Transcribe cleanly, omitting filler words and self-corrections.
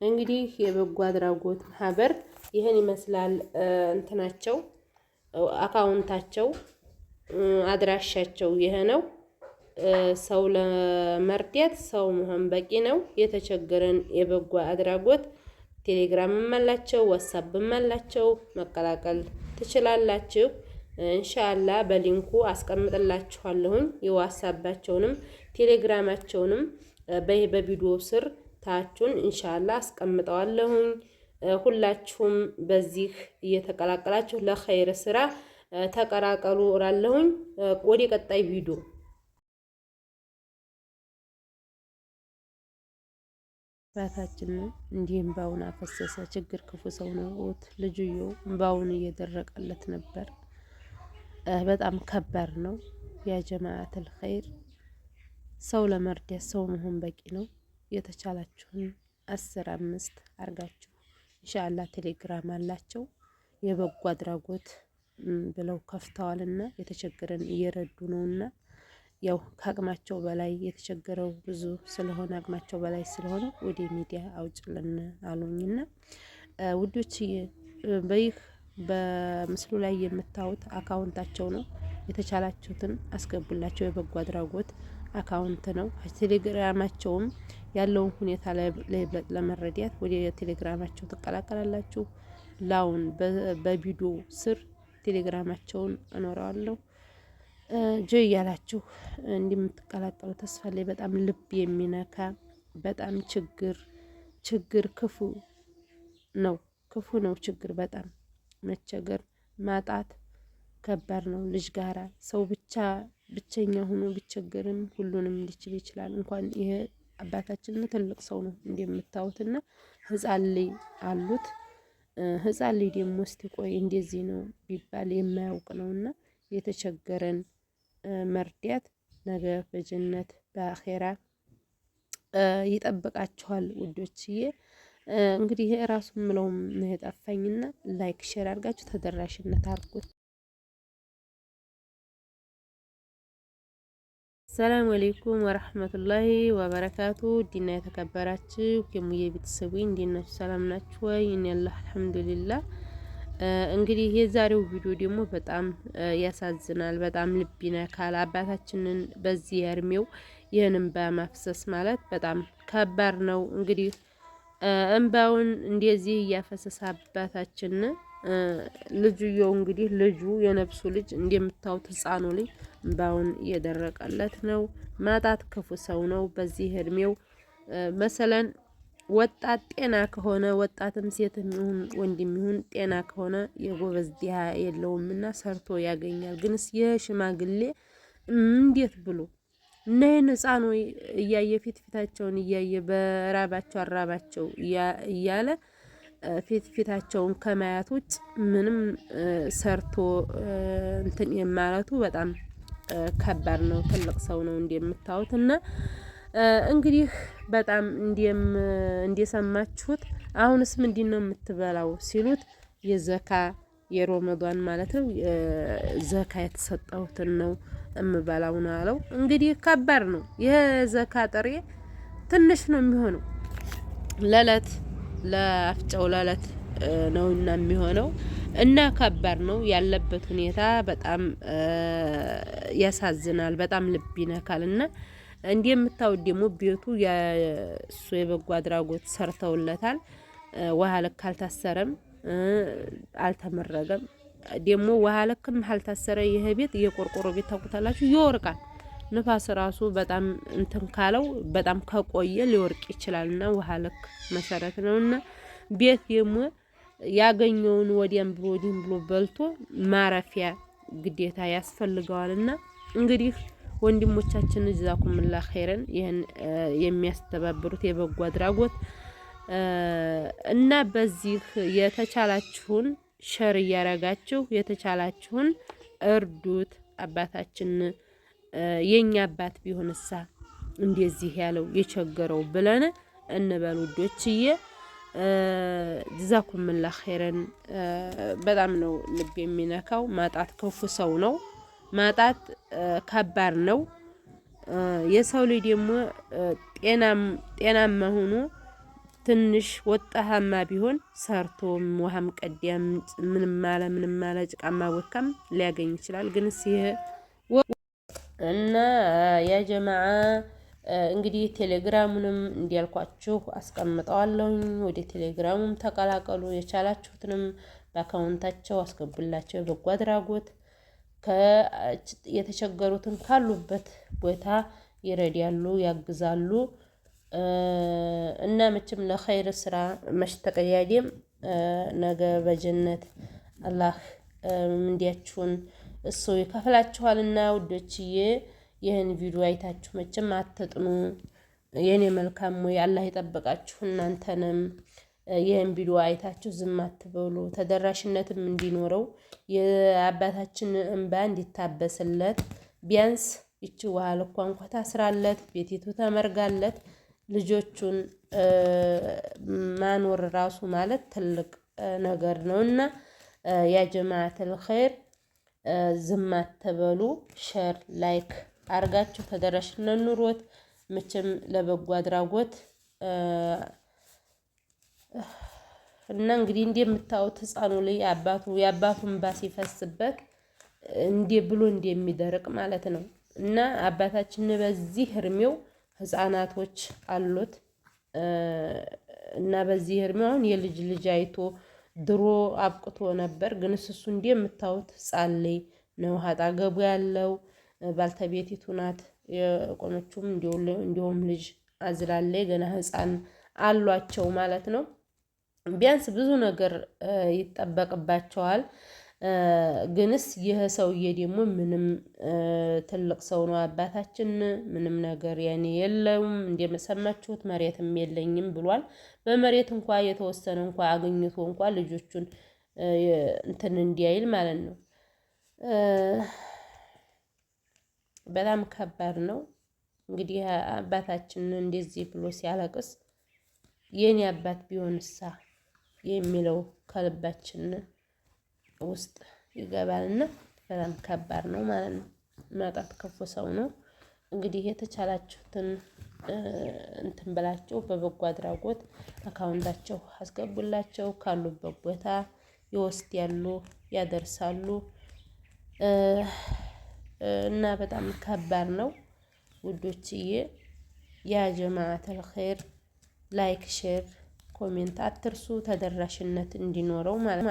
እንግዲህ የበጎ አድራጎት ማህበር ይህን ይመስላል። እንትናቸው አካውንታቸው አድራሻቸው ይሄ ነው። ሰው ለመርዳት ሰው መሆን በቂ ነው። የተቸገረን የበጎ አድራጎት ቴሌግራምም አላቸው፣ ዋትስአፕም አላቸው። መቀላቀል ትችላላችሁ። ኢንሻአላህ በሊንኩ አስቀምጥላችኋለሁኝ። የዋትስአፓቸውንም ቴሌግራማቸውንም በቪዲዮ ስር ታቹን ኢንሻአላህ አስቀምጠዋለሁኝ። ሁላችሁም በዚህ እየተቀላቀላችሁ ለኸይር ስራ ተቀላቀሉ እላለሁኝ። ወደ ቀጣይ ቪዲዮ ባታችን እንዲህ እምባውን አፈሰሰ። ችግር ክፉ ሰው ነው። ልጅዮ እምባውን እየደረቀለት ነበር። በጣም ከባድ ነው። ያ ጀማዓተል ኸይር ሰው ለመርዳት ሰው መሆን በቂ ነው። የተቻላችሁን 10-5 አርጋችሁ ኢንሻአላህ ቴሌግራም አላቸው የበጎ አድራጎት ብለው ከፍተዋልና የተቸገረን እየረዱ ነውና ያው ከአቅማቸው በላይ የተቸገረው ብዙ ስለሆነ አቅማቸው በላይ ስለሆነ ወደ ሚዲያ አውጭልን አሉኝና ውዶች በይህ በምስሉ ላይ የምታዩት አካውንታቸው ነው። የተቻላችሁትን አስገቡላቸው። የበጎ አድራጎት አካውንት ነው። ቴሌግራማቸውም ያለውን ሁኔታ ለመረዳት ወደ ቴሌግራማቸው ትቀላቀላላችሁ። ላውን በቪዲዮ ስር ቴሌግራማቸውን አኖረዋለሁ። ጆይ ያላችሁ እንደምትቀላቀሉ ተስፋ ላይ በጣም ልብ የሚነካ በጣም ችግር ክፉ ነው። ክፉ ነው ችግር በጣም መቸገር ማጣት ከባድ ነው። ልጅ ጋራ ሰው ብቸኛ ሆኖ ቢቸገርም ሁሉንም ሊችል ይችላል። እንኳን ይሄ አባታችን ትልቅ ሰው ነው እንደምታዩትና ህፃን ላይ አሉት። ህፃን ላይ ደግሞ እስቲ ቆይ እንደዚህ ነው ቢባል የማያውቅ ነውና የተቸገረን መርዳት ነገ በጀነት በአኼራ ይጠብቃችኋል ውዶችዬ። እንግዲህ ይሄ ራሱ ምለውም ነው የጠፋኝና ላይክ ሼር አድርጋችሁ ተደራሽነት አድርጉት። ሰላም አለይኩም ወራህመቱላሂ ወበረካቱ። ዲና የተከበራችሁ የሙዬ ቤተሰቡ እንዴት ናችሁ? ሰላም ናችሁ ወይ? እኔ አላህ አልሐምዱሊላህ። እንግዲህ የዛሬው ቪዲዮ ደግሞ በጣም ያሳዝናል፣ በጣም ልብ ይነካል። አባታችንን በዚህ እድሜው ይህንን በማፍሰስ ማለት በጣም ከባድ ነው። እንግዲህ እንባውን እንደዚህ እያፈሰሰ አባታችን ልጅየው እንግዲህ ልጁ የነፍሱ ልጅ እንደምታዩት ህፃኑ ልጅ እንባውን እየደረቀለት ነው። ማጣት ክፉ ሰው ነው በዚህ እድሜው መሰለን ወጣት ጤና ከሆነ ወጣትም ሴትም ይሁን ወንድም ይሁን ጤና ከሆነ የጎበዝ ዲያ የለውምና ሰርቶ ያገኛል። ግንስ የሽማግሌ እንዴት ብሎ እነዚህን ህፃኑ እያየ ፊታቸውን እያየ በራባቸው አራባቸው እያለ ፊታቸውን ከማያት ውጭ ምንም ሰርቶ እንትን የማለቱ በጣም ከባድ ነው። ትልቅ ሰው ነው እንደምታዩት እና እንግዲህ በጣም እንደሰማችሁት አሁንስ ምንድነው የምትበላው ሲሉት የዘካ የሮመዳን ማለት ነው ዘካ የተሰጠሁትን ነው እምበላው ነው አለው። እንግዲህ ከባድ ነው። የዘካ ጥሬ ትንሽ ነው የሚሆነው ለለት ለአፍጫው ለለት ነውና የሚሆነው እና ከባድ ነው ያለበት ሁኔታ በጣም ያሳዝናል። በጣም ልብ ይነካልና እንደምታዩት ደግሞ ቤቱ የሱ የበጎ አድራጎት ሰርተውለታል። ውሃ ልክ አልታሰረም፣ አልተመረገም። ደግሞ ውሃ ልክም አልታሰረ። ይሄ ቤት የቆርቆሮ ቤት ታውቁታላችሁ፣ ይወርቃል። ንፋስ ራሱ በጣም እንትን ካለው በጣም ከቆየ ሊወርቅ ይችላልና ውሃ ልክ መሰረት ነውና ቤት ደግሞ ያገኘውን ወዲያም ብሎ ወዲህም ብሎ በልቶ ማረፊያ ግዴታ ያስፈልገዋልና እንግዲህ ወንድሞቻችን ጀዛኩሙላህ ኸይረን ይሄን የሚያስተባብሩት የበጎ አድራጎት እና በዚህ የተቻላችሁን ሸር እያረጋችሁ የተቻላችሁን እርዱት። አባታችን የኛ አባት ቢሆንሳ እንደዚህ ያለው የቸገረው ብለን እንበል ውዶችዬ። ጀዛኩሙላህ ኸይረን። በጣም ነው ልብ የሚነካው። ማጣት ክፉ ሰው ነው። ማጣት ከባድ ነው። የሰው ልጅ ደግሞ ጤናማ ሆኖ ትንሽ ወጣሃማ ቢሆን ሰርቶም ውሃም ቀዲያም ምንም ማለ ጭቃማ ወካም ሊያገኝ ይችላል። ግን ይሄ እና ያ ጀማዓ እንግዲህ ቴሌግራሙንም እንዲያልኳችሁ አስቀምጠዋለሁኝ። ወደ ቴሌግራሙም ተቀላቀሉ። የቻላችሁትንም በአካውንታቸው አስገቡላቸው። የበጎ አድራጎት የተቸገሩትን ካሉበት ቦታ ይረዳሉ፣ ያግዛሉ። እና መቼም ለኸይር ስራ መሽተቀያዴም ነገ በጀነት አላህ እንዲያችሁን እሱ ይከፍላችኋልና ውዶችዬ፣ ይህን ቪዲዮ አይታችሁ መቼም አትጥኑ። የኔ መልካም ወይ አላህ ይጠብቃችሁ። እናንተንም ይህን ቪዲዮ አይታችሁ ዝም አትበሉ። ተደራሽነትም እንዲኖረው የአባታችን እንባ እንዲታበስለት ቢያንስ ይቺ ውሃ ልኳ እንኳ ታስራለት ቤቲቱ ተመርጋለት ልጆቹን ማኖር ራሱ ማለት ትልቅ ነገር ነውና ያ ጀማዓተል ኸይር ዝም አትበሉ። ሼር ላይክ አርጋችሁ ተደራሽነት ኑሮት መቼም ለበጎ አድራጎት እና እንግዲህ እንደምታዩት ህፃኑ ላይ የአባቱን እንባ ሲፈስበት ብሎ እንደሚደርቅ ማለት ነው። እና አባታችን በዚህ እድሜው ህፃናቶች አሉት እና በዚህ እድሜው አሁን የልጅ ልጅ አይቶ ድሮ አብቅቶ ነበር። ግን እሱ እንደምታዩት ህፃን ላይ ነው አጠገቡ ያለው። ባልተቤቲቱ ናት የቆመችውም እንዲሁም ልጅ አዝላለች። ገና ህፃን አሏቸው ማለት ነው። ቢያንስ ብዙ ነገር ይጠበቅባቸዋል። ግንስ ይህ ሰውዬ ደግሞ ምንም ትልቅ ሰው ነው አባታችን። ምንም ነገር ያኔ የለውም። እንደሰማችሁት መሬትም የለኝም ብሏል። በመሬት እንኳ የተወሰነ እንኳ አግኝቶ እንኳ ልጆቹን እንትን እንዲያይል ማለት ነው። በጣም ከባድ ነው። እንግዲህ አባታችን እንደዚህ ብሎ ሲያለቅስ የኔ አባት ቢሆንሳ የሚለው ከልባችን ውስጥ ይገባልና በጣም ከባድ ነው ማለት ነው። ማጣት ክፉ ሰው ነው። እንግዲህ የተቻላችሁትን እንትን ብላችሁ በበጎ አድራጎት አካውንታቸው አስገቡላቸው። ካሉበት ቦታ ይወስዳሉ፣ ያደርሳሉ እና በጣም ከባድ ነው ውዶችዬ። ያ ጀማዓተል ኸይር ላይክ፣ ሼር፣ ኮሜንት አትርሱ፣ ተደራሽነት እንዲኖረው ማለት ነው።